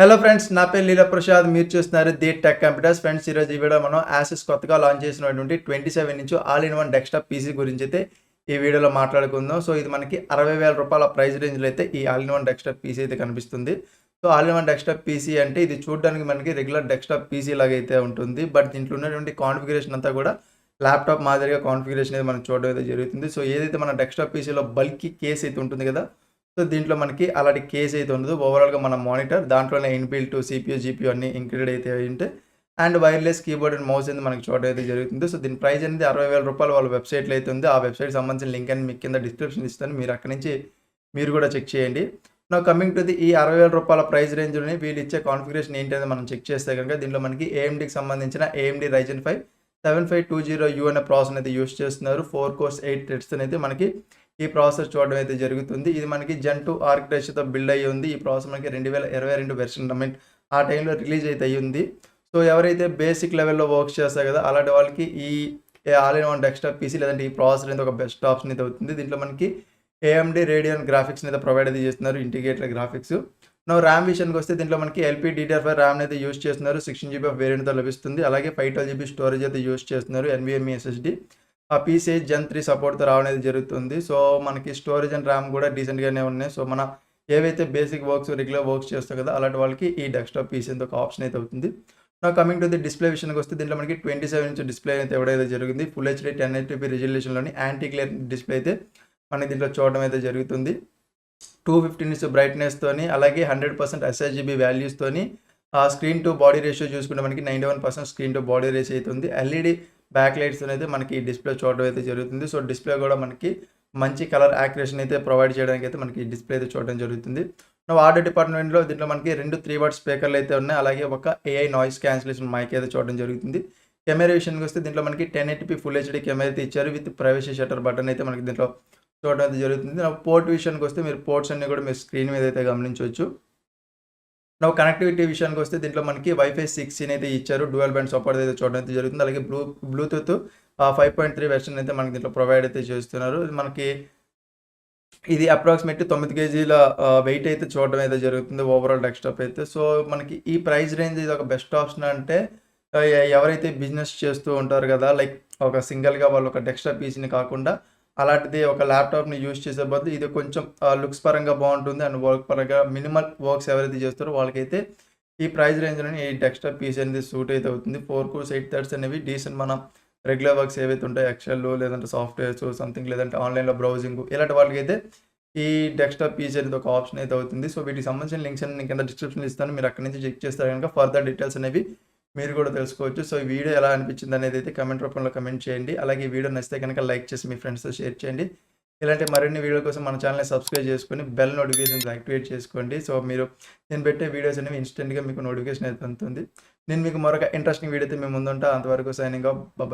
Hello friends, నా పేరు లీలా ప్రసాద్. మీరు చూస్తున్నారు ది టెక్ కంప్యూటర్స్. ఫ్రెండ్స్, ఈరోజు ఈ వీడియో మనం యాసెస్ కొత్తగా లాంచ్ చేసినటువంటి 27 inch all in one desktop PC గురించి అయితే ఈ వీడియోలో మాట్లాడుకుందాం. సో ఇది మనకి 60,000 రూపాయల ప్రైస్ రేంజ్లో అయితే ఈ all in one desktop PC అయితే కనిపిస్తుంది. So all in one desktop PC అంటే ఇది చూడడానికి మనకి రెగ్యులర్ డెస్క్టాప్ పీసీ లాగా అయితే ఉంటుంది. బట్ దీంట్లో ఉన్నటువంటి కాన్ఫిగరేషన్ అంతా కూడా ల్యాప్టాప్ మాదిరిగా కాన్ఫిగరేషన్ అయితే మనం చూడడం అయితే జరుగుతుంది. సో ఏదైతే మన డెస్క్టాప్ పీసీలో బల్కీ కేస్ అయితే ఉంటుంది కదా, సో దీంట్లో మనకి అలాంటి కేస్ అయితే ఉండదు. ఓవరాల్గా మన మానిటర్ దాంట్లోనే ఇన్బిల్ట్ CPU GPU అన్ని ఇంక్లూడెడ్ అయితే ఉంటే and wireless keyboard and mouse అనేది మనకి చూడడం అయితే జరుగుతుంది. సో దీని ప్రైస్ అనేది 60,000 రూపాయలు వాళ్ళ వెబ్సైట్లో అయితే ఉంది. ఆ వెబ్సైట్ సంబంధించిన లింక్ అని మీకు కింద డిస్క్రిప్షన్ ఇస్తాను. మీరు అక్కడి నుంచి మీరు కూడా చెక్ చేయండి. నా కమింగ్ టు ది ఈ 60,000 రూపాయల ప్రైస్ రేంజ్లోనే వీళ్ళు ఇచ్చే కాన్ఫిగరేషన్ ఏంటి అనేది మనం చెక్ చేస్తే కనుక దీంట్లో మనకి AMDకి సంబంధించిన AMD Ryzen 5 7520U అనే ప్రాసెసర్ అయితే యూస్ చేస్తున్నారు. 4 cores 8 threads అయితే మనకి ఈ ప్రాసెసర్ చూడడం అయితే జరుగుతుంది. ఇది మనకి Gen 2 ఆర్కిటెక్చర్తో బిల్డ్ అయ్యి ఉంది. ఈ ప్రాసెసర్ మనకి 2022 వెర్షన్ ఆ టైంలో రిలీజ్ అయితే అయ్యింది. సో ఎవరైతే బేసిక్ లెవెల్లో వర్క్ చేస్తారు కదా, అలాంటి వాళ్ళకి ఈ all in one desktop PC లేదంటే ఈ ప్రాసెసర్ అనేది ఒక బెస్ట్ ఆప్షన్ అయితే అవుతుంది. దీంట్లో మనకి AMD Radeon గ్రాఫిక్స్ అయితే ప్రొవైడ్ అయితే చేస్తున్నారు, ఇంటిగ్రేటెడ్ గ్రాఫిక్స్. ర్యామ్ విషయానికి వస్తే దీంట్లో మనకి LPDDR5 ర్యామ్ అయితే యూస్ చేస్తున్నారు. 16GB ఆఫ్ వేరియంట్తో లభిస్తుంది. అలాగే 512GB స్టోరేజ్ అయితే యూస్ చేస్తున్నారు, NVMe SSD. ఆ పీసీ Gen 3 సపోర్ట్తో రావడం అయితే జరుగుతుంది. సో మనకి స్టోరేజ్ అండ్ ర్యామ్ కూడా డీసెంట్గానే ఉన్నాయి. సో మన ఏవైతే బేసిక్ వర్క్స్ రెగ్యులర్ వర్క్స్ చేస్తాం కదా, అలాంటి వాళ్ళకి ఈ డెస్క్టాప్ పీసీ ఒక ఆప్షన్ అయితే అవుతుంది. నా కమింగ్ టు ది డిస్ప్లే విషయానికి వస్తే దీంట్లో మనకి 27 ఇంచ్ డిస్ప్లే అయితే ఇవ్వడం జరిగింది. Full HD 1080p రిజల్యూషన్లోని యాంటీ గ్లేర్ డిస్ప్లే అయితే మనకి దీంట్లో చూడడం అయితే జరుగుతుంది. 250 నిట్స్ బ్రైట్నెస్తోని అలాగే 100% SHGB వాల్యూస్తోని స్క్రీన్ టు బాడీ రేషియో చూసుకుంటే మనకి 91% స్క్రీన్ టు బాడీ రేషియో అయితే ఉంది. LED బ్యాక్ లైట్స్ అయితే మనకి డిస్ప్లే చూడడం అయితే జరుగుతుంది. సో డిస్ప్లే కూడా మనకి మంచి కలర్ యాక్యురేషన్ అయితే ప్రొవైడ్ చేయడానికి అయితే మనకి డిస్ప్లే అయితే చూడడం జరుగుతుంది. ఆడియో డిపార్ట్మెంట్లో దీంట్లో మనకి 2 3-watt స్పీకర్లు అయితే ఉన్నాయి. అలాగే ఒక AI నాయిస్ క్యాన్సిలేషన్ మైక్ అయితే చూడడం జరుగుతుంది. కెమెరా విషయానికి వస్తే దీంట్లో మనకి 1080p Full HD కెమెరా అయితే ఇచ్చారు. విత్ ప్రైవసీ షట్టర్ బటన్ అయితే మనకి దీంట్లో చూడడం అయితే జరుగుతుంది. పోర్ట్ విషయానికి వస్తే మీరు పోర్ట్స్ అన్ని కూడా మీరు స్క్రీన్ మీద అయితే గమనించవచ్చు. కనెక్టివిటీ విషయానికి వస్తే దీంట్లో మనకి Wi-Fi 6 అయితే ఇచ్చారు. డ్యూయల్ బ్యాండ్ సపోర్ట్ అయితే చూడడం అయితే జరుగుతుంది. అలాగే బ్లూటూత్ 5.3 వెర్షన్ అయితే మనకి దీంట్లో ప్రొవైడ్ అయితే చేస్తున్నారు. మనకి ఇది అప్రాక్సిమేట్లీ 9 kgల వెయిట్ అయితే చూడడం అయితే జరుగుతుంది ఓవరాల్ డెస్క్టాప్ అయితే. సో మనకి ఈ ప్రైస్ రేంజ్ ఇది ఒక బెస్ట్ ఆప్షన్ అంటే ఎవరైతే బిజినెస్ చేస్తూ ఉంటారు కదా, లైక్ ఒక సింగిల్గా వాళ్ళు ఒక డెస్క్టాప్ పీసీని కాకుండా అలాంటిది ఒక ల్యాప్టాప్ని యూజ్ చేసే బదులు ఇది కొంచెం లుక్స్ పరంగా బాగుంటుంది అండ్ వర్క్ పరంగా మినిమల్ వర్క్స్ ఎవరైతే చేస్తారో వాళ్ళకైతే ఈ ప్రైస్ రేంజ్లోనే ఈ డెస్క్టాప్ పీసీ అనేది సూట్ అయితే అవుతుంది. 4 cores 8 threads అనేవి డీసెంట్ మనం రెగ్యులర్ వర్క్స్ ఏవైతే ఉంటాయో ఎక్సెల్ లేదంటే సాఫ్ట్వేర్స్ సంథింగ్ లేదంటే ఆన్లైన్లో బ్రౌజింగ్ ఇలాంటి వాళ్ళకైతే ఈ డెస్క్టాప్ పీసీ అనేది ఒక ఆప్షన్ అయితే అవుతుంది. సో వీటికి సంబంధించిన లింక్స్ అన్ని కింద డిస్క్రిప్షన్లో ఇస్తాను. మీరు అక్కడి నుంచి చెక్ చేస్తారు కనుక ఫర్దర్ డీటెయిల్స్ అనేవి మీరు కూడా తెలుసుకోవచ్చు. సో ఈ వీడియో ఎలా అనిపించింది అనేది అయితే కమెంట్ రూపంలో కమెంట్ చేయండి. అలాగే ఈ వీడియో నచ్చితే కనుక లైక్ చేసి మీ ఫ్రెండ్స్తో షేర్ చేయండి. ఇలాంటి మరిన్ని వీడియోల కోసం మన ఛానల్ని సబ్స్క్రైబ్ చేసుకొని బెల్ నోటిఫికేషన్స్ యాక్టివేట్ చేసుకోండి. సో మీరు నేను పెట్టే వీడియోస్ అనేవి ఇన్స్టెంట్గా మీకు నోటిఫికేషన్ అయితే అందుతుంది. నేను మీకు మరొక ఇంట్రెస్టింగ్ వీడియో అయితే మేము ముందుంటా. అంతవరకు సైనింగ్ ఆఫ్. బాయ్.